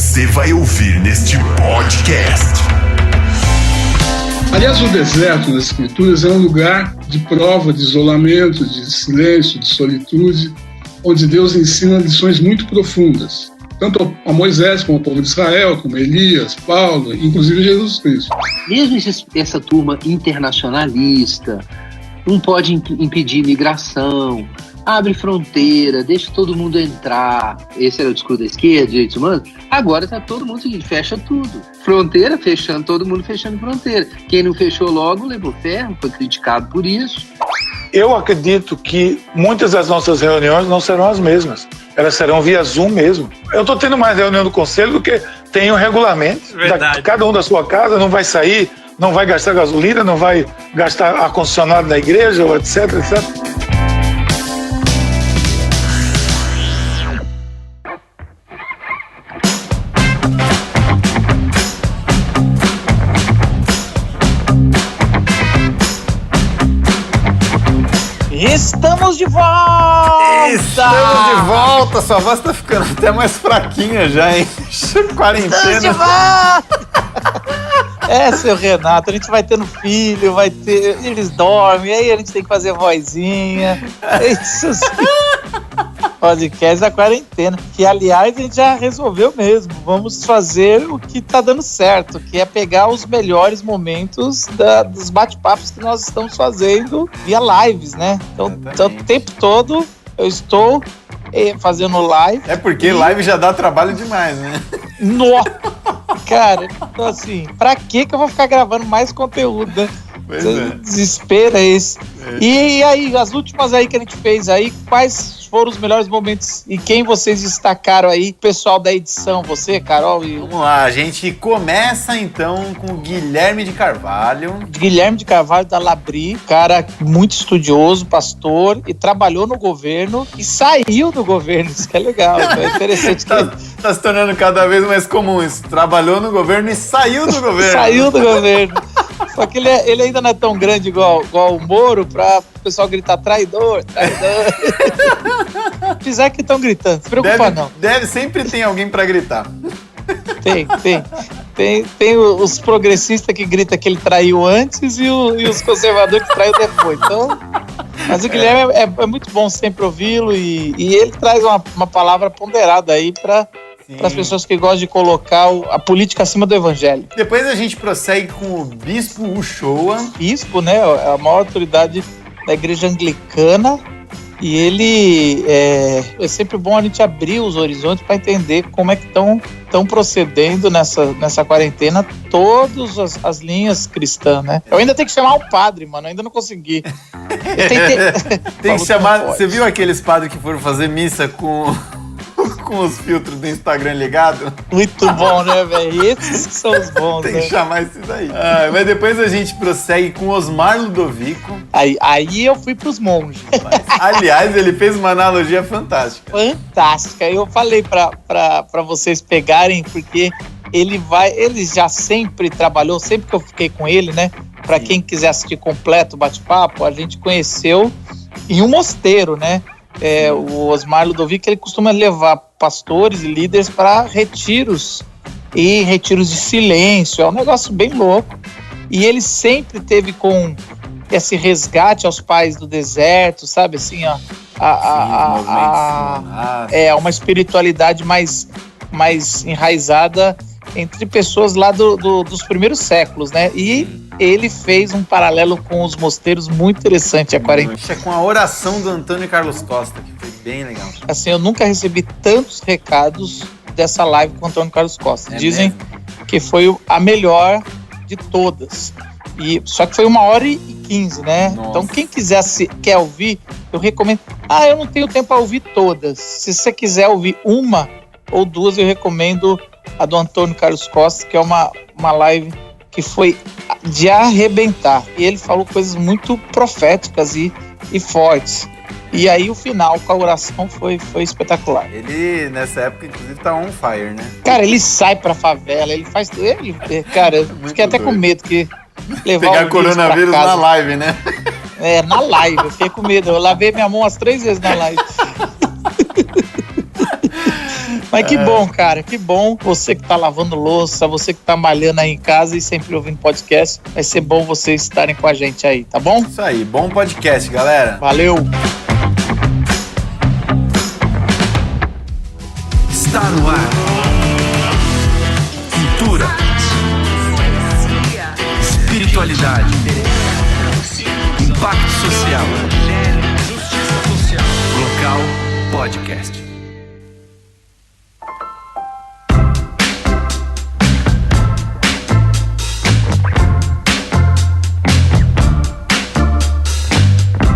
você vai ouvir neste podcast. Aliás, o deserto nas Escrituras é um lugar de prova, de isolamento, de silêncio, de solitude, onde Deus ensina lições muito profundas, tanto a Moisés como ao povo de Israel, como Elias, Paulo, inclusive Jesus Cristo. Mesmo essa turma internacionalista, não pode impedir imigração, abre fronteira, deixa todo mundo entrar. Esse era o discurso da esquerda, direitos humanos. Agora está todo mundo seguinte, fecha tudo. Fronteira fechando, todo mundo fechando fronteira. Quem não fechou logo levou ferro, foi criticado por isso. Eu acredito que muitas das nossas reuniões não serão as mesmas. Elas serão via Zoom mesmo. Eu estou tendo mais reunião do conselho do que tem o regulamento. Cada um da sua casa não vai sair, não vai gastar gasolina, não vai gastar ar-condicionado na igreja, etc, etc. Estamos de volta! Estamos de volta! Sua voz tá ficando até mais fraquinha já, hein? Quarentena. Estamos de volta! É, seu Renato, a gente vai tendo filho, eles dormem, aí a gente tem que fazer vozinha. Isso podcast da quarentena, que aliás a gente já resolveu mesmo. Vamos fazer o que tá dando certo, que é pegar os melhores momentos dos bate-papos que nós estamos fazendo via lives, né? Então o tempo todo eu estou fazendo live. É porque live já dá trabalho demais, né? Nossa! Cara, então assim, pra que eu vou ficar gravando mais conteúdo, né? Pois é. Desespero é esse. E aí, as últimas aí que a gente fez aí, quais foram os melhores momentos e quem vocês destacaram aí? Pessoal da edição, você, Carol e... Vamos lá, a gente começa então com o Guilherme de Carvalho. Guilherme de Carvalho da Labri, cara muito estudioso, pastor, e trabalhou no governo e saiu do governo, isso que é legal, é interessante. Tá se tornando cada vez mais comum isso, trabalhou no governo e saiu do governo. Saiu do governo. Só que ele ainda não é tão grande igual o Moro pra o pessoal gritar traidor. Apesar que estão gritando, não se preocupa não. Sempre tem alguém pra gritar. Tem os progressistas que gritam que ele traiu antes e os conservadores que traiu depois. Então, mas o Guilherme é muito bom sempre ouvi-lo e ele traz uma palavra ponderada aí para as pessoas que gostam de colocar a política acima do evangelho. Depois a gente prossegue com o Bispo Uchoa. Bispo, né? É a maior autoridade da igreja anglicana. E ele é sempre bom a gente abrir os horizontes para entender como é que estão procedendo nessa quarentena todas as linhas cristãs, né? Eu ainda tenho que chamar o padre, mano. Ainda não consegui. Tem que chamar... Você viu aqueles padres que foram fazer missa com os filtros do Instagram ligado? Muito bom, né, velho? Esses são os bons, Tem que chamar esses aí. Mas depois a gente prossegue com Osmar Ludovico. Aí eu fui pros monges. Aliás, ele fez uma analogia fantástica. Fantástica. Eu falei pra vocês pegarem, porque ele já sempre trabalhou, sempre que eu fiquei com ele, né? Pra quem quiser assistir completo o bate-papo, a gente conheceu em um mosteiro, né? O Osmar Ludovico, ele costuma levar pastores e líderes para retiros de silêncio, é um negócio bem louco, e ele sempre teve com esse resgate aos pais do deserto, sabe, assim, ó, uma espiritualidade mais enraizada entre pessoas lá dos primeiros séculos, né, e ele fez um paralelo com os mosteiros muito interessante a quarentena. Com a oração do Antônio Carlos Costa, que foi bem legal. Assim, eu nunca recebi tantos recados dessa live com o Antônio Carlos Costa. Dizem que foi a melhor de todas. Só que foi 1h15, né? Nossa. Então, quem quer ouvir, eu recomendo. Eu não tenho tempo para ouvir todas. Se você quiser ouvir uma ou duas, eu recomendo a do Antônio Carlos Costa, que é uma live que foi de arrebentar. E ele falou coisas muito proféticas e fortes. E aí o final com a oração foi espetacular. Ele, nessa época, inclusive, tá on fire, né? Cara, ele sai pra favela, ele faz... Cara, eu fiquei até com medo que levar pegar coronavírus na live, né? Na live, eu fiquei com medo. Eu lavei minha mão umas 3 vezes na live. Mas que bom, cara, que bom. Você que tá lavando louça, você que tá malhando aí em casa e sempre ouvindo podcast, vai ser bom vocês estarem com a gente aí, tá bom? Isso aí, bom podcast, galera. Valeu! Está no ar. Cultura. Espiritualidade. Impacto social. Local Podcast.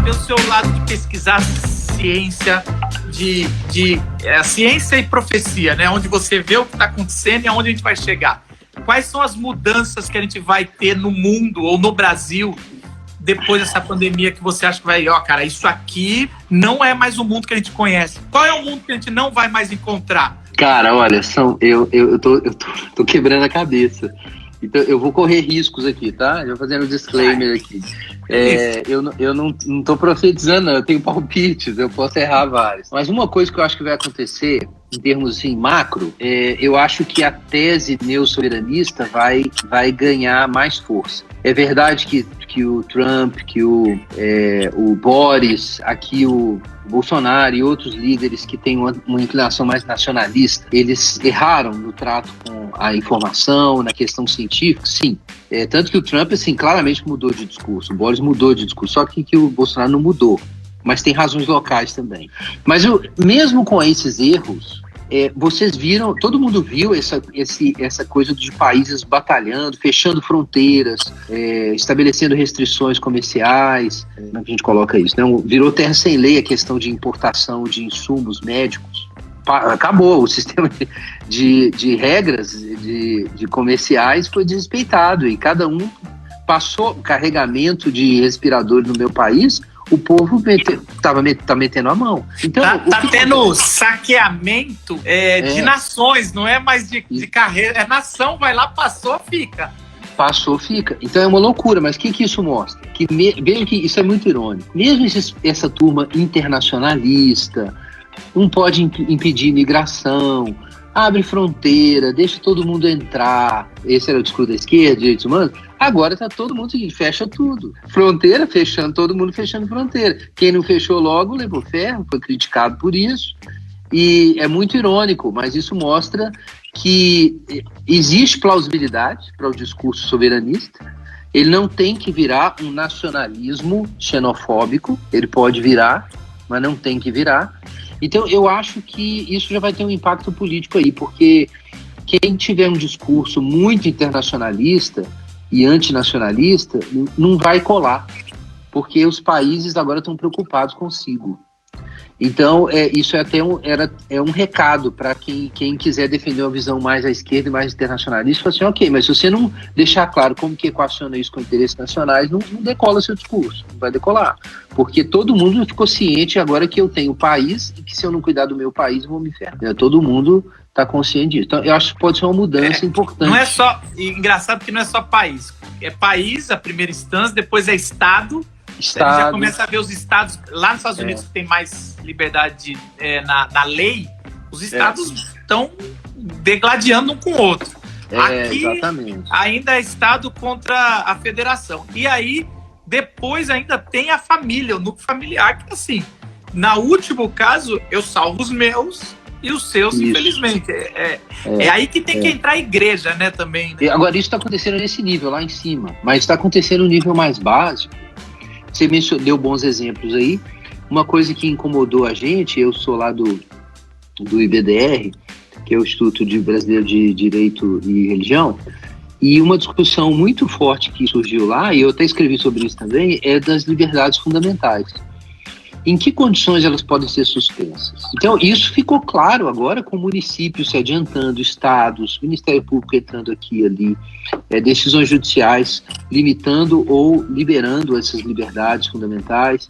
Pelo seu lado de pesquisar ciência, ciência e profecia, né? Onde você vê o que está acontecendo e aonde a gente vai chegar. Quais são as mudanças que a gente vai ter no mundo ou no Brasil depois dessa pandemia que você acha que vai... cara, isso aqui não é mais o mundo que a gente conhece. Qual é o mundo que a gente não vai mais encontrar? Cara, olha, eu tô quebrando a cabeça. Então, eu vou correr riscos aqui, tá? Eu vou fazendo um disclaimer aqui. Eu não tô profetizando, não. Eu tenho palpites, eu posso errar vários. Mas uma coisa que eu acho que vai acontecer, em termos assim, macro, eu acho que a tese neossoberanista vai ganhar mais força. É verdade que o Trump, que o Boris, aqui o Bolsonaro e outros líderes que têm uma inclinação mais nacionalista, eles erraram no trato com a informação, na questão científica, sim. Tanto que o Trump, assim, claramente mudou de discurso, o Boris mudou de discurso, só que o Bolsonaro não mudou, mas tem razões locais também. Mas mesmo com esses erros, vocês viram, todo mundo viu essa coisa de países batalhando, fechando fronteiras, estabelecendo restrições comerciais, como é que a gente coloca isso? Né? Virou terra sem lei a questão de importação de insumos médicos. Acabou, o sistema de regras de comerciais foi desrespeitado e cada um passou carregamento de respiradores no meu país. O povo tá metendo a mão. Então, tá tendo saqueamento de nações, não é mais de carreira. É nação, vai lá, passou, fica. Passou, fica. Então é uma loucura, mas o que isso mostra? Veja que isso é muito irônico. Mesmo essa turma internacionalista, não pode impedir imigração, abre fronteira, deixa todo mundo entrar. Esse era o discurso da esquerda, direitos humanos. Agora tá todo mundo seguinte, fecha tudo. Fronteira fechando, todo mundo fechando fronteira. Quem não fechou logo levou ferro, foi criticado por isso. E é muito irônico, mas isso mostra que existe plausibilidade para o discurso soberanista. Ele não tem que virar um nacionalismo xenofóbico. Ele pode virar, mas não tem que virar. Então eu acho que isso já vai ter um impacto político aí, porque quem tiver um discurso muito internacionalista e antinacionalista não vai colar, porque os países agora estão preocupados consigo. Então, isso é até um recado para quem quiser defender uma visão mais à esquerda e mais internacionalista, fala assim, ok, mas se você não deixar claro como que equaciona isso com interesses nacionais, não decola seu discurso, não vai decolar. Porque todo mundo ficou ciente agora que eu tenho país e que se eu não cuidar do meu país, eu vou me ferrar. Todo mundo está consciente disso. Então, eu acho que pode ser uma mudança importante. Não é só... Engraçado que não é só país. É país, a primeira instância, depois é Estado. A gente já começa a ver os estados, lá nos Estados Unidos, que tem mais liberdade na lei, os estados estão degladiando um com o outro. Aqui, exatamente. Ainda é estado contra a federação. E aí, depois ainda tem a família, o núcleo familiar, que assim, no último caso, eu salvo os meus e os seus, isso. Infelizmente. É aí que tem que entrar a igreja, né, também. Né? Agora, isso está acontecendo nesse nível, lá em cima, mas está acontecendo no nível mais básico. Você deu bons exemplos aí. Uma coisa que incomodou a gente, eu sou lá do IBDR, que é o Instituto Brasileiro de Direito e Religião, e uma discussão muito forte que surgiu lá, e eu até escrevi sobre isso também, é das liberdades fundamentais. Em que condições elas podem ser suspensas? Então, isso ficou claro agora com municípios se adiantando, estados, Ministério Público entrando aqui e ali, decisões judiciais limitando ou liberando essas liberdades fundamentais.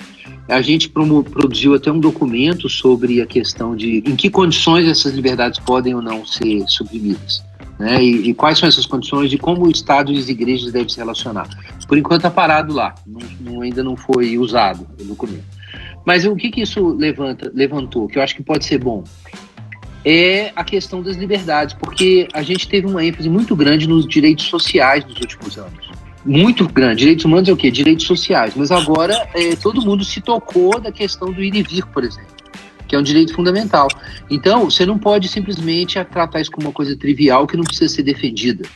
A gente produziu até um documento sobre a questão de em que condições essas liberdades podem ou não ser suprimidas. Né? E quais são essas condições de como o Estado e as igrejas devem se relacionar. Por enquanto está parado lá, ainda não foi usado o documento. Mas o que isso levantou, que eu acho que pode ser bom? é a questão das liberdades, porque a gente teve uma ênfase muito grande nos direitos sociais nos últimos anos. Muito grande. Direitos humanos é o quê? Direitos sociais. Mas agora todo mundo se tocou da questão do ir e vir, por exemplo, que é um direito fundamental. Então, você não pode simplesmente tratar isso como uma coisa trivial que não precisa ser defendida.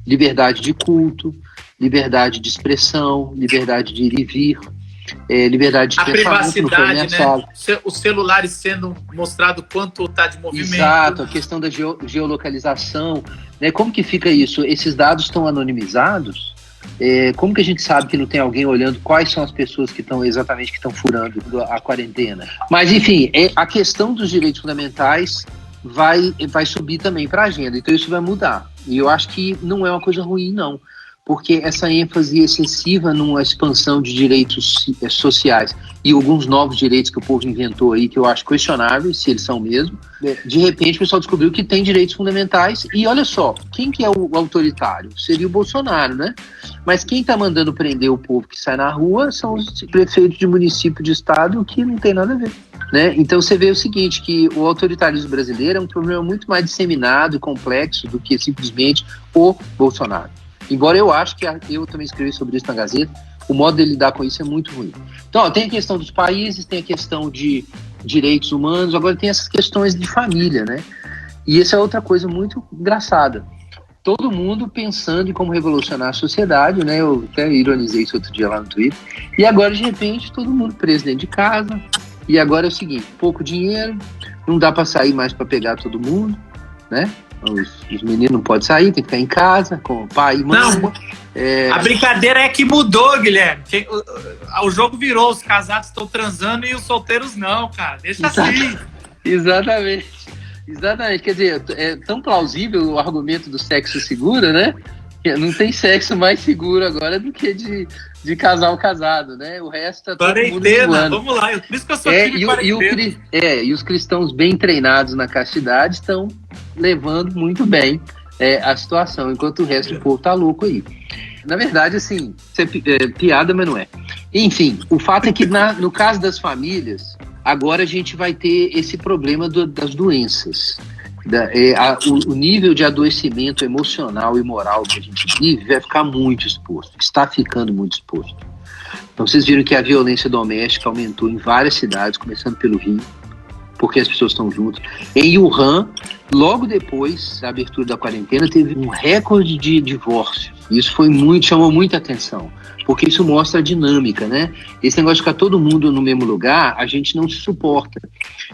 Liberdade de culto, liberdade de expressão, liberdade de ir e vir, liberdade de a privacidade, né? Os celulares sendo mostrado quanto está de movimento. Exato, a questão da geolocalização, né? Como que fica isso? Esses dados estão anonimizados? Como que a gente sabe que não tem alguém olhando quais são as pessoas que estão furando a quarentena? Mas, enfim, a questão dos direitos fundamentais vai subir também para a agenda. Então, isso vai mudar. E eu acho que não é uma coisa ruim, não. Porque essa ênfase excessiva numa expansão de direitos sociais e alguns novos direitos que o povo inventou aí, que eu acho questionáveis, se eles são mesmo, de repente o pessoal descobriu que tem direitos fundamentais. E olha só, quem que é o autoritário? Seria o Bolsonaro, né? Mas quem está mandando prender o povo que sai na rua são os prefeitos de município, de estado, que não tem nada a ver. Né? Então você vê o seguinte, que o autoritarismo brasileiro é um problema muito mais disseminado e complexo do que simplesmente o Bolsonaro. Embora eu acho que, eu também escrevi sobre isso na Gazeta, o modo de lidar com isso é muito ruim. Então, tem a questão dos países, tem a questão de direitos humanos, agora tem essas questões de família, né? E essa é outra coisa muito engraçada. Todo mundo pensando em como revolucionar a sociedade, né? Eu até ironizei isso outro dia lá no Twitter. E agora, de repente, todo mundo preso dentro de casa. E agora é o seguinte, pouco dinheiro, não dá para sair mais para pegar todo mundo, né? Os meninos não podem sair, tem que ficar em casa com o pai e mãe. Não, a brincadeira é que mudou, Guilherme. O jogo virou, os casados estão transando e os solteiros não, cara. Deixa assim. Exatamente. Quer dizer, é tão plausível o argumento do sexo seguro, né? Não tem sexo mais seguro agora do que de casal casado, né? O resto tá todo mundo voando. Vamos lá. Por isso que eu sou time quarentena. E os cristãos bem treinados na castidade estão levando muito bem a situação, enquanto o resto do povo tá louco aí. Na verdade, assim, isso é piada, mas não é. Enfim, o fato é que no caso das famílias, agora a gente vai ter esse problema das doenças. O nível de adoecimento emocional e moral que a gente vive vai ficar muito exposto, está ficando muito exposto. Então vocês viram que a violência doméstica aumentou em várias cidades, começando pelo Rio, porque as pessoas estão juntas. Em Wuhan, logo depois da abertura da quarentena, teve um recorde de divórcio. Isso chamou muita atenção, porque isso mostra a dinâmica, né? Esse negócio de ficar todo mundo no mesmo lugar, a gente não se suporta.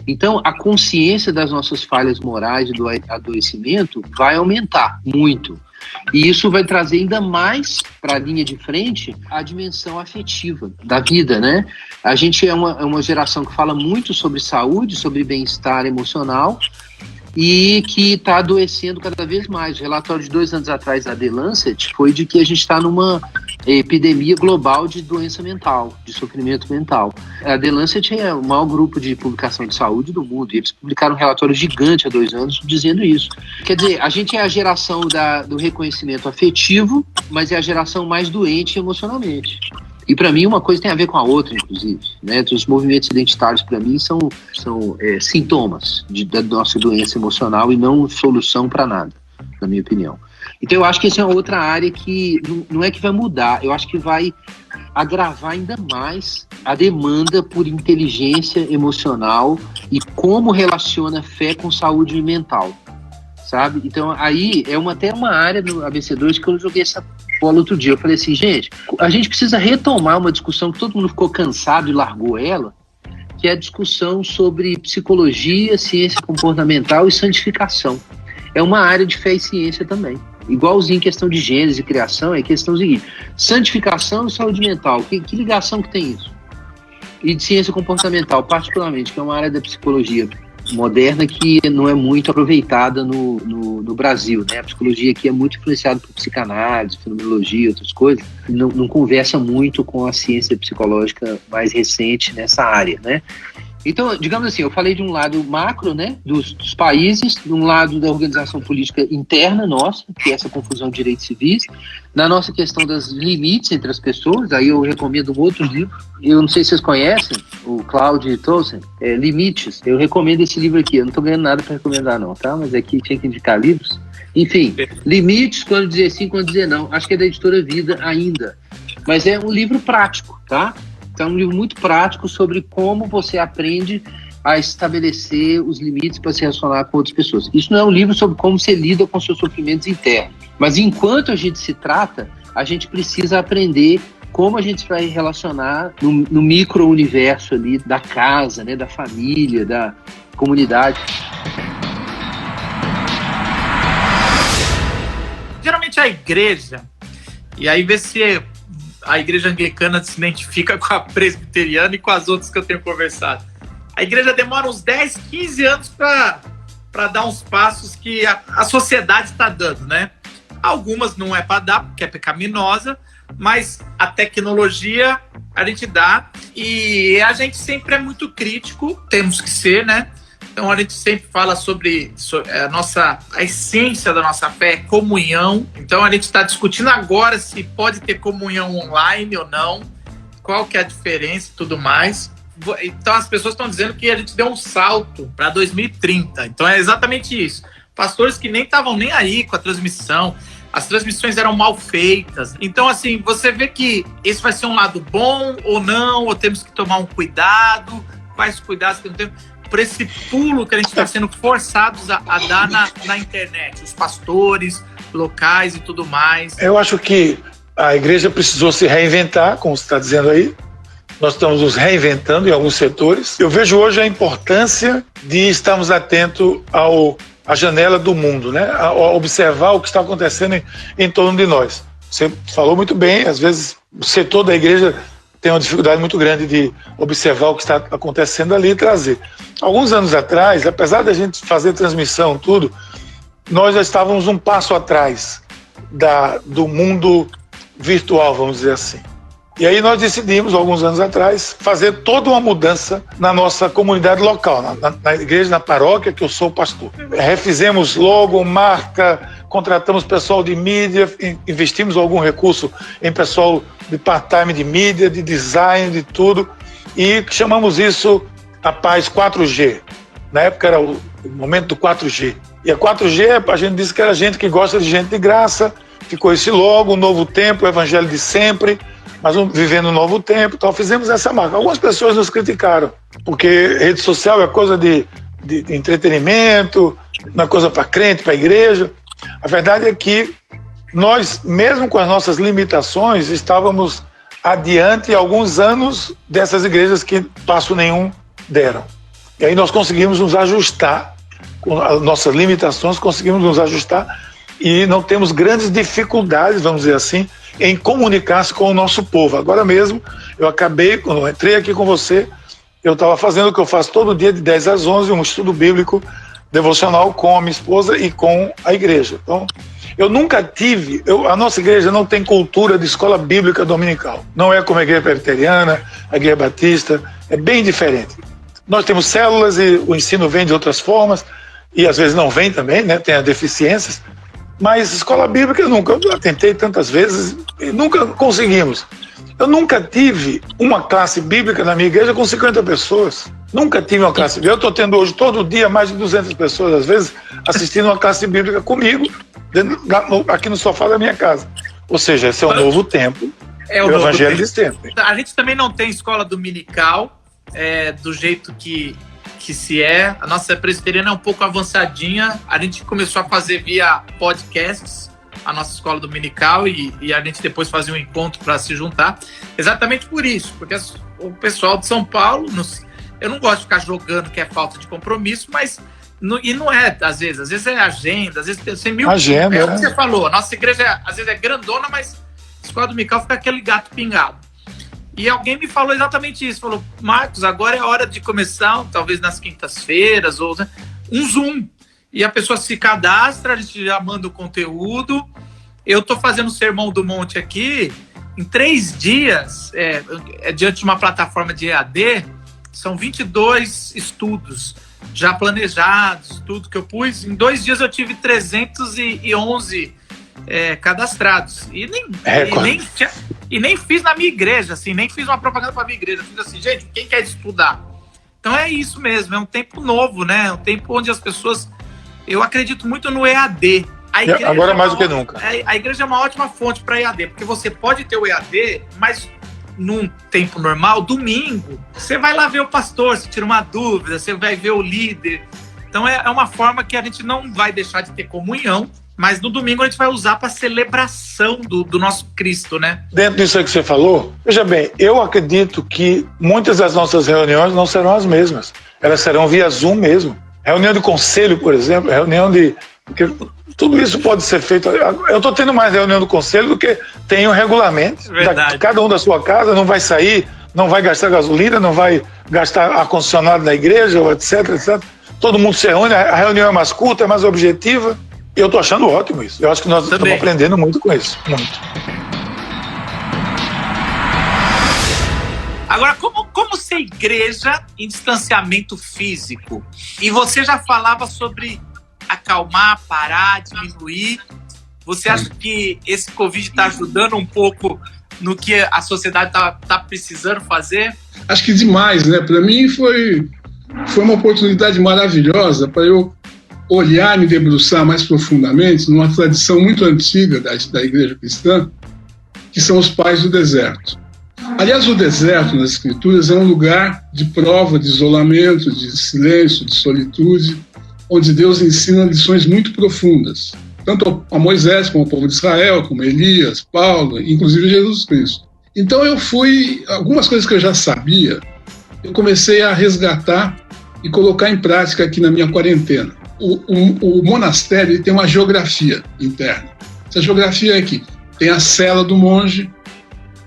Então, a consciência das nossas falhas morais e do adoecimento vai aumentar muito. E isso vai trazer ainda mais para a linha de frente a dimensão afetiva da vida, né? A gente é uma geração que fala muito sobre saúde, sobre bem-estar emocional, e que está adoecendo cada vez mais. O relatório de 2 anos atrás da The Lancet foi de que a gente está numa epidemia global de doença mental, de sofrimento mental. A The Lancet é o maior grupo de publicação de saúde do mundo, e eles publicaram um relatório gigante há 2 anos dizendo isso. Quer dizer, a gente é a geração do reconhecimento afetivo, mas é a geração mais doente emocionalmente. E para mim uma coisa tem a ver com a outra, inclusive, né? Os movimentos identitários para mim são sintomas da nossa doença emocional e não solução para nada, na minha opinião. Então eu acho que essa é uma outra área que não é que vai mudar, eu acho que vai agravar ainda mais a demanda por inteligência emocional e como relaciona fé com saúde mental, sabe? Então aí é até uma área do ABC2 que eu joguei essa bola outro dia. Eu falei assim, gente, a gente precisa retomar uma discussão que todo mundo ficou cansado e largou ela, que é a discussão sobre psicologia, ciência comportamental e santificação. É uma área de fé e ciência também. Igualzinho questão de gênese e criação, é questão seguinte, santificação e saúde mental, que ligação que tem isso? E de ciência comportamental, particularmente, que é uma área da psicologia moderna que não é muito aproveitada no Brasil, né? A psicologia aqui é muito influenciada por psicanálise, fenomenologia, outras coisas, não conversa muito com a ciência psicológica mais recente nessa área, né? Então, digamos assim, eu falei de um lado macro, né, dos países, de um lado da organização política interna nossa, que é essa confusão de direitos civis, na nossa questão das limites entre as pessoas, aí eu recomendo um outro livro, eu não sei se vocês conhecem, o Claude Tolson, Limites, eu recomendo esse livro aqui, eu não estou ganhando nada para recomendar não, tá, mas aqui tinha que indicar livros. Enfim, Limites, quando dizer sim, quando dizer não, acho que é da editora Vida ainda, mas é um livro prático, tá? É um livro muito prático sobre como você aprende a estabelecer os limites para se relacionar com outras pessoas. Isso não é um livro sobre como você lida com seus sofrimentos internos, mas enquanto a gente se trata, a gente precisa aprender como a gente vai relacionar no micro-universo ali da casa, né, da família, da comunidade. Geralmente a igreja, e aí vê se a igreja anglicana se identifica com a presbiteriana e com as outras que eu tenho conversado. A igreja demora uns 10, 15 anos para dar uns passos que a sociedade está dando, né? Algumas não é para dar, porque é pecaminosa, mas a tecnologia a gente dá e a gente sempre é muito crítico, temos que ser, né? Então a gente sempre fala sobre a essência da nossa fé, comunhão. Então a gente está discutindo agora se pode ter comunhão online ou não, qual que é a diferença e tudo mais. Então as pessoas estão dizendo que a gente deu um salto para 2030. Então é exatamente isso. Pastores que nem estavam nem aí com a transmissão, as transmissões eram mal feitas. Então assim, você vê que esse vai ser um lado bom ou não, ou temos que tomar um cuidado, quais cuidados que não temos, por esse pulo que a gente está sendo forçados a dar na internet, os pastores locais e tudo mais. Eu acho que a igreja precisou se reinventar, como você está dizendo aí. Nós estamos nos reinventando em alguns setores. Eu vejo hoje a importância de estarmos atentos à janela do mundo, né? A observar o que está acontecendo em torno de nós. Você falou muito bem, às vezes o setor da igreja tem uma dificuldade muito grande de observar o que está acontecendo ali e trazer. Alguns anos atrás, apesar da gente fazer transmissão, tudo, nós já estávamos um passo atrás do mundo virtual, vamos dizer assim. E aí nós decidimos, alguns anos atrás, fazer toda uma mudança na nossa comunidade local, na igreja, na paróquia, que eu sou pastor. Refizemos logo, marca, contratamos pessoal de mídia, investimos algum recurso em pessoal de part-time de mídia, de design, de tudo, e chamamos isso a Paz 4G. Na época era o momento do 4G. E a 4G, a gente disse que era gente que gosta de gente de graça, ficou esse logo, um novo tempo, o evangelho de sempre, mas vivendo um novo tempo, então fizemos essa marca. Algumas pessoas nos criticaram, porque rede social é coisa de entretenimento, não é coisa para crente, para igreja. A verdade é que nós, mesmo com as nossas limitações, estávamos adiante alguns anos dessas igrejas que passo nenhum deram. E aí nós conseguimos nos ajustar, com as nossas limitações, conseguimos nos ajustar e não temos grandes dificuldades, vamos dizer assim, em comunicar-se com o nosso povo. Agora mesmo, quando eu entrei aqui com você, eu estava fazendo o que eu faço todo dia, de 10 às 11, um estudo bíblico devocional com a minha esposa e com a igreja. Então, eu nunca tive, a nossa igreja não tem cultura de escola bíblica dominical. Não é como a igreja presbiteriana, a igreja batista, é bem diferente. Nós temos células e o ensino vem de outras formas, e às vezes não vem também, né? Tem as deficiências, mas escola bíblica eu já tentei tantas vezes e nunca conseguimos. Eu nunca tive uma classe bíblica na minha igreja com 50 pessoas. Nunca tive uma classe bíblica. Eu estou tendo hoje, todo dia, mais de 200 pessoas, às vezes, assistindo uma classe bíblica comigo, aqui no sofá da minha casa. Ou seja, esse é o novo tempo, o evangelho de sempre. A gente também não tem escola dominical, do jeito que se é. A nossa presbiteriana é um pouco avançadinha. A gente começou a fazer via podcasts a nossa escola dominical e a gente depois fazia um encontro para se juntar. Exatamente por isso, porque o pessoal de São Paulo, eu não gosto de ficar jogando que é falta de compromisso, mas não é, às vezes é agenda, às vezes tem mil... Agenda, é o que você falou, a nossa igreja às vezes é grandona, mas a escola dominical fica aquele gato pingado. E alguém me falou exatamente isso, falou, Marcos, agora é hora de começar, talvez nas quintas-feiras, ou um Zoom. E a pessoa se cadastra, a gente já manda o conteúdo. Eu estou fazendo o Sermão do Monte aqui, em 3 dias, diante de uma plataforma de EAD, São 22 estudos já planejados, tudo que eu pus. Em 2 dias eu tive 311 cadastrados. E nem fiz na minha igreja, assim, nem fiz uma propaganda para minha igreja. Fiz assim, gente, quem quer estudar? Então é isso mesmo, é um tempo novo, né? É um tempo onde as pessoas... Eu acredito muito no EAD. Agora mais do que nunca. A igreja é uma ótima fonte para EAD, porque você pode ter o EAD, mas num tempo normal, domingo, você vai lá ver o pastor, você tira uma dúvida, você vai ver o líder. Então é uma forma que a gente não vai deixar de ter comunhão, mas no domingo a gente vai usar para celebração do nosso Cristo, né? Dentro disso aí que você falou, veja bem, eu acredito que muitas das nossas reuniões não serão as mesmas. Elas serão via Zoom mesmo. Reunião de conselho, por exemplo, reunião de... Tudo isso pode ser feito. Eu estou tendo mais reunião do conselho do que tenho regulamento. Cada um da sua casa não vai sair, não vai gastar gasolina, não vai gastar ar-condicionado na igreja, etc, etc. Todo mundo se reúne, a reunião é mais curta, é mais objetiva. E eu estou achando ótimo isso. Eu acho que nós estamos aprendendo muito com isso. Muito. Agora, como ser igreja em distanciamento físico? E você já falava sobre acalmar, parar, diminuir. Você acha que esse Covid está ajudando um pouco no que a sociedade está precisando fazer? Acho que demais, né? Para mim foi uma oportunidade maravilhosa para eu olhar e me debruçar mais profundamente numa tradição muito antiga da igreja cristã, que são os pais do deserto. Aliás, o deserto nas Escrituras é um lugar de prova, de isolamento, de silêncio, de solitude, onde Deus ensina lições muito profundas, tanto a Moisés, como ao povo de Israel, como Elias, Paulo, inclusive Jesus Cristo. Então algumas coisas que eu já sabia, eu comecei a resgatar e colocar em prática aqui na minha quarentena. O monastério ele tem uma geografia interna. Essa geografia é que tem a cela do monge,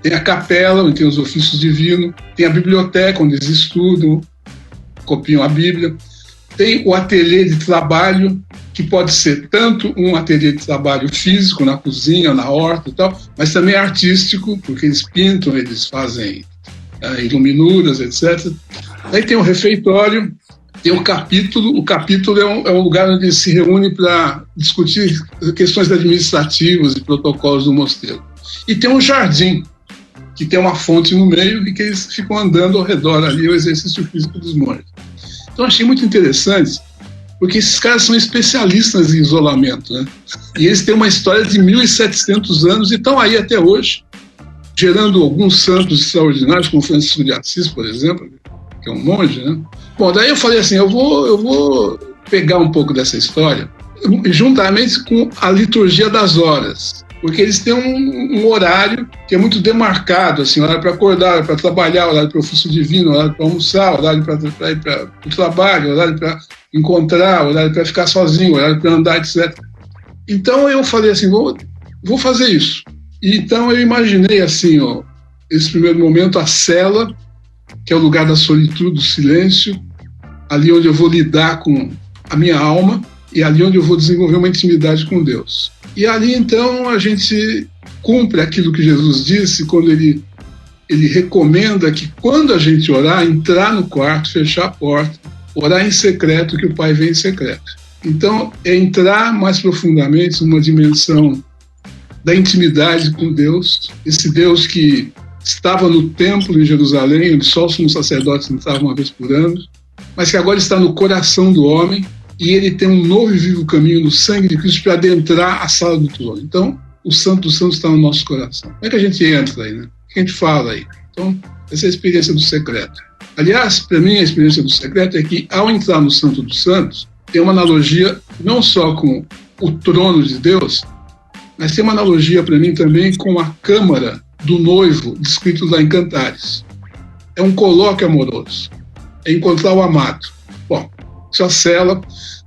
tem a capela, onde tem os ofícios divinos, tem a biblioteca, onde eles estudam, copiam a Bíblia, tem o ateliê de trabalho, que pode ser tanto um ateliê de trabalho físico, na cozinha, na horta e tal, mas também artístico, porque eles pintam, eles fazem iluminuras, etc. Aí tem o refeitório, tem o capítulo é um lugar onde eles se reúnem para discutir questões administrativas e protocolos do mosteiro. E tem um jardim, que tem uma fonte no meio e que eles ficam andando ao redor ali, o exercício físico dos monges. Então achei muito interessante, porque esses caras são especialistas em isolamento, né? E eles têm uma história de 1.700 anos e estão aí até hoje, gerando alguns santos extraordinários, como Francisco de Assis, por exemplo, que é um monge, né? Bom, daí eu falei assim, eu vou pegar um pouco dessa história, juntamente com a liturgia das horas, porque eles têm um horário que é muito demarcado, assim, horário para acordar, horário para trabalhar, horário para o ofício divino, horário para almoçar, horário para ir para o trabalho, horário para encontrar, horário para ficar sozinho, horário para andar, etc. Então eu falei assim, vou fazer isso. E então eu imaginei assim, esse primeiro momento, a cela, que é o lugar da solitude, do silêncio, ali onde eu vou lidar com a minha alma e ali onde eu vou desenvolver uma intimidade com Deus. E ali, então, a gente cumpre aquilo que Jesus disse quando ele recomenda que quando a gente orar, entrar no quarto, fechar a porta, orar em secreto, que o Pai vem em secreto. Então, é entrar mais profundamente numa dimensão da intimidade com Deus, esse Deus que estava no templo em Jerusalém, onde só os sumos sacerdotes entravam uma vez por ano, mas que agora está no coração do homem, e ele tem um novo e vivo caminho no sangue de Cristo para adentrar a sala do trono. Então, o Santo dos Santos está no nosso coração. Como é que a gente entra aí, né? O que a gente fala aí? Então, essa é a experiência do secreto. Aliás, para mim, a experiência do secreto é que, ao entrar no Santo dos Santos, tem uma analogia não só com o trono de Deus, mas tem uma analogia para mim também com a câmara do noivo, descrito lá em Cantares. É um colóquio amoroso, é encontrar o amado. Bom, isso é a cela,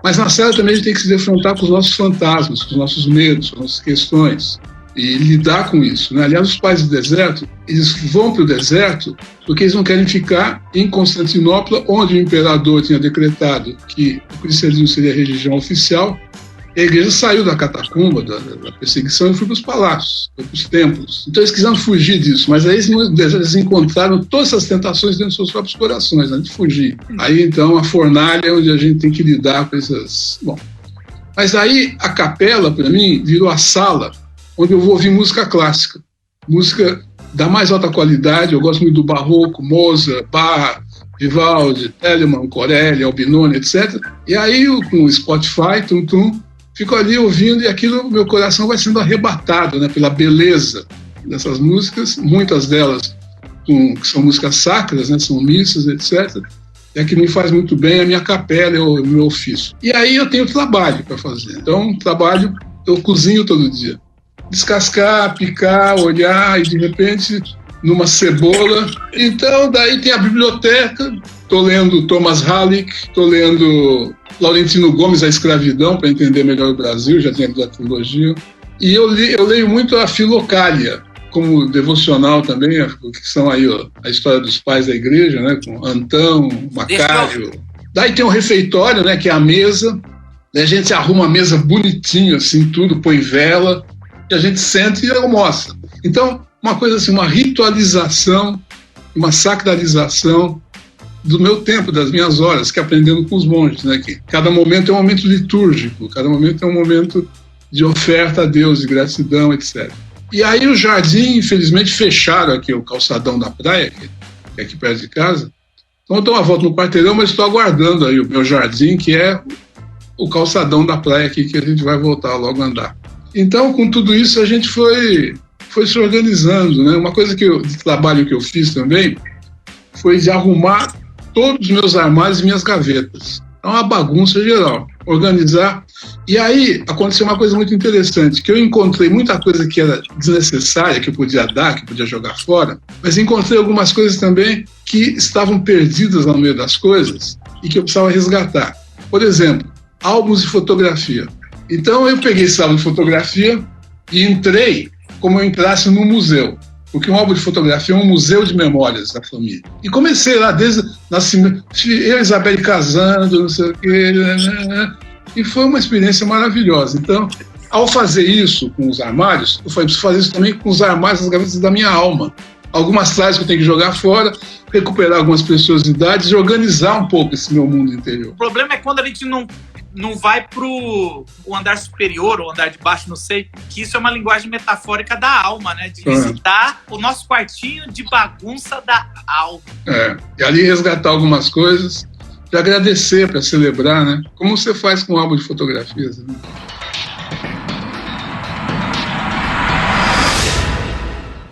mas na cela também a gente tem que se defrontar com os nossos fantasmas, com os nossos medos, com as nossas questões, e lidar com isso, né? Aliás, os pais do deserto, eles vão para o deserto porque eles não querem ficar em Constantinopla, onde o imperador tinha decretado que o cristianismo seria a religião oficial. E a igreja saiu da catacumba, da perseguição, e foi para os palácios, foi para os templos. Então eles quiseram fugir disso, mas aí eles encontraram todas essas tentações dentro dos seus próprios corações, né, de fugir. Aí então a fornalha é onde a gente tem que lidar com essas... Bom, mas aí a capela, para mim, virou a sala onde eu vou ouvir música clássica, música da mais alta qualidade. Eu gosto muito do barroco, Mozart, Bach, Vivaldi, Telemann, Corelli, Albinoni, etc. E aí, com o Spotify, fico ali ouvindo, e aquilo, meu coração vai sendo arrebatado, né, pela beleza dessas músicas, muitas delas que são músicas sacras, né, são missas, etc. É que me faz muito bem a minha capela, o meu ofício. E aí eu tenho trabalho para fazer. Então, eu cozinho todo dia. Descascar, picar, olhar, e de repente, numa cebola. Então, daí tem a biblioteca. Estou lendo Thomas Halleck, estou lendo Laurentino Gomes, A Escravidão, para entender melhor o Brasil, já tenho a trilogia. E eu leio muito a Filocália, como devocional também, que são aí a história dos pais da igreja, né, com Antão, Macário. Daí tem o refeitório, né, que é a mesa. Daí a gente arruma a mesa bonitinho, assim, tudo, põe vela, e a gente senta e almoça. Então, uma coisa assim, uma ritualização, uma sacralização do meu tempo, das minhas horas, que aprendendo com os monges, né? Que cada momento é um momento litúrgico, cada momento é um momento de oferta a Deus, de gratidão, etc. E aí o jardim, infelizmente, fecharam aqui o calçadão da praia, que é aqui perto de casa. Então eu dou uma volta no quarteirão, mas estou aguardando aí o meu jardim, que é o calçadão da praia aqui, que a gente vai voltar logo a andar. Então, com tudo isso, a gente foi se organizando, né? Uma coisa de trabalho que eu fiz também foi de arrumar todos os meus armários e minhas gavetas. É uma bagunça geral. Organizar. E aí aconteceu uma coisa muito interessante, que eu encontrei muita coisa que era desnecessária, que eu podia dar, que eu podia jogar fora, mas encontrei algumas coisas também que estavam perdidas no meio das coisas e que eu precisava resgatar. Por exemplo, álbuns de fotografia. Então eu peguei esse álbum de fotografia e entrei como eu entrasse num museu. Porque um álbum de fotografia é um museu de memórias da família. E comecei lá desde o nascimento, eu e Isabelle casando, não sei o quê, e foi uma experiência maravilhosa. Então, ao fazer isso com os armários, eu falei, preciso fazer isso também com os armários, as gavetas da minha alma. Algumas trajes que eu tenho que jogar fora, recuperar algumas preciosidades e organizar um pouco esse meu mundo interior. O problema é quando a gente não vai pro andar superior ou andar de baixo, não sei, que isso é uma linguagem metafórica da alma, né? De visitar o nosso quartinho de bagunça da alma. E ali resgatar algumas coisas, de agradecer, para celebrar, né? Como você faz com um álbum de fotografias, né?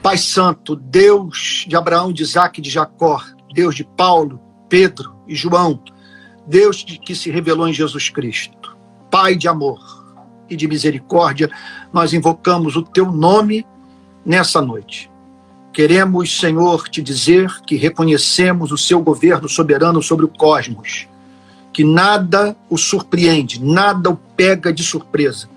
Pai Santo, Deus de Abraão, de Isaac e de Jacó, Deus de Paulo, Pedro e João, Deus que se revelou em Jesus Cristo, Pai de amor e de misericórdia, nós invocamos o Teu nome nessa noite. Queremos, Senhor, te dizer que reconhecemos o Seu governo soberano sobre o cosmos, que nada o surpreende, nada o pega de surpresa.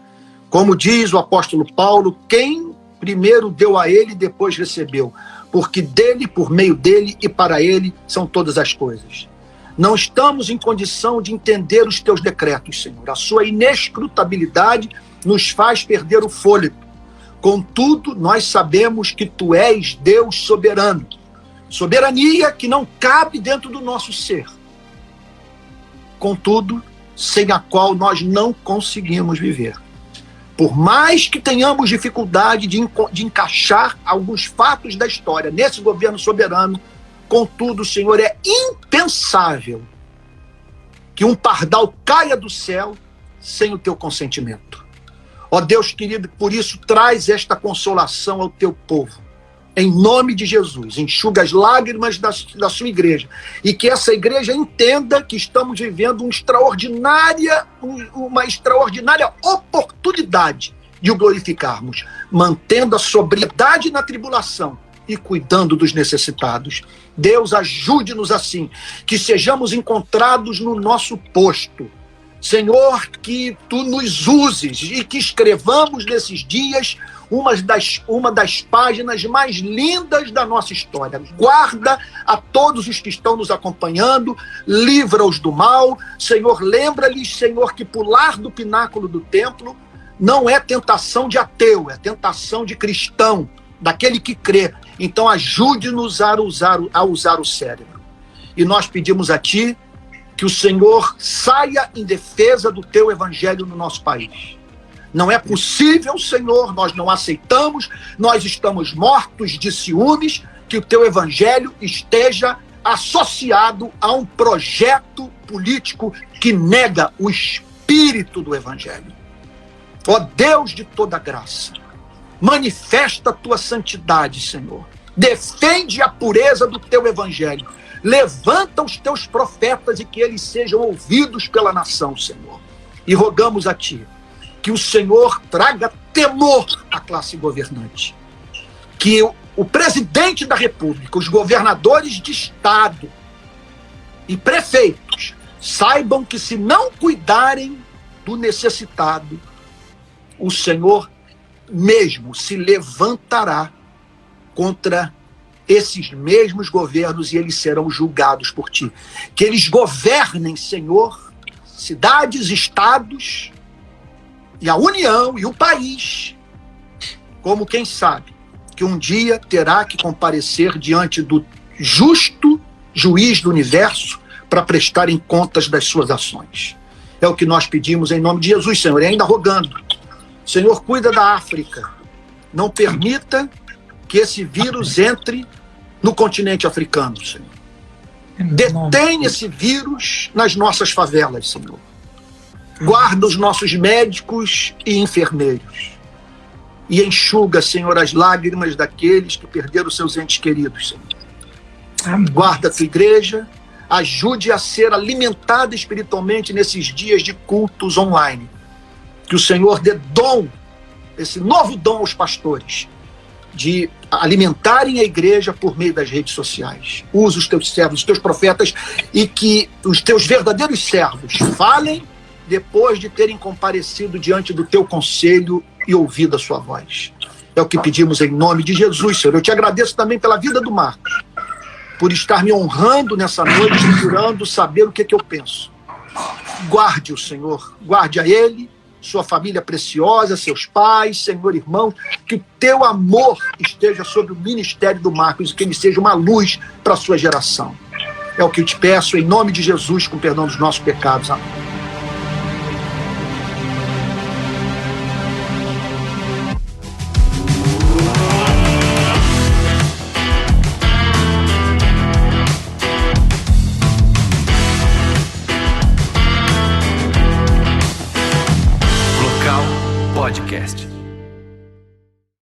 Como diz o apóstolo Paulo, quem primeiro deu a Ele, depois recebeu, porque dele, por meio dele e para Ele são todas as coisas. Não estamos em condição de entender os teus decretos, Senhor. A sua inescrutabilidade nos faz perder o fôlego. Contudo, nós sabemos que tu és Deus soberano. Soberania que não cabe dentro do nosso ser. Contudo, sem a qual nós não conseguimos viver. Por mais que tenhamos dificuldade de encaixar alguns fatos da história nesse governo soberano, contudo, Senhor, é impensável que um pardal caia do céu sem o teu consentimento. Ó Deus querido, por isso traz esta consolação ao teu povo. Em nome de Jesus, enxuga as lágrimas da sua igreja. E que essa igreja entenda que estamos vivendo uma extraordinária oportunidade de o glorificarmos, mantendo a sobriedade na tribulação e cuidando dos necessitados. Deus, ajude-nos assim, que sejamos encontrados no nosso posto. Senhor, que Tu nos uses e que escrevamos nesses dias uma das páginas mais lindas da nossa história. Guarda a todos os que estão nos acompanhando, livra-os do mal. Senhor, lembra-lhes, Senhor, que pular do pináculo do templo não é tentação de ateu, é tentação de cristão, daquele que crê. Então ajude-nos a usar o cérebro. E nós pedimos a Ti que o Senhor saia em defesa do Teu Evangelho no nosso país. Não é possível, Senhor, nós não aceitamos, nós estamos mortos de ciúmes, que o Teu Evangelho esteja associado a um projeto político que nega o espírito do Evangelho. Ó Deus de toda graça, manifesta a Tua santidade, Senhor. Defende a pureza do Teu Evangelho. Levanta os Teus profetas e que eles sejam ouvidos pela nação, Senhor. E rogamos a Ti que o Senhor traga temor à classe governante. Que o presidente da República, os governadores de Estado e prefeitos saibam que se não cuidarem do necessitado, o Senhor mesmo se levantará contra esses mesmos governos e eles serão julgados por Ti. Que eles governem, Senhor, cidades, estados e a União e o país, como quem sabe que um dia terá que comparecer diante do justo juiz do universo para prestarem contas das suas ações. É o que nós pedimos em nome de Jesus, Senhor, e ainda rogando. Senhor, cuida da África. Não permita que esse vírus entre no continente africano, Senhor. Detém esse vírus nas nossas favelas, Senhor. Guarda os nossos médicos e enfermeiros. E enxuga, Senhor, as lágrimas daqueles que perderam seus entes queridos, Senhor. Guarda a Tua igreja, ajude a ser alimentada espiritualmente nesses dias de cultos online. Que o Senhor dê dom, esse novo dom aos pastores, de alimentarem a igreja por meio das redes sociais. Usa os Teus servos, os Teus profetas, e que os Teus verdadeiros servos falem depois de terem comparecido diante do Teu conselho e ouvido a sua voz. É o que pedimos em nome de Jesus, Senhor. Eu Te agradeço também pela vida do Marcos, por estar me honrando nessa noite, procurando saber o que eu penso. Guarde-o, Senhor. Guarde a ele, sua família preciosa, seus pais, Senhor, irmãos, que o Teu amor esteja sobre o ministério do Marcos e que ele seja uma luz para a sua geração. É o que eu Te peço em nome de Jesus, com perdão dos nossos pecados. Amém. Podcast.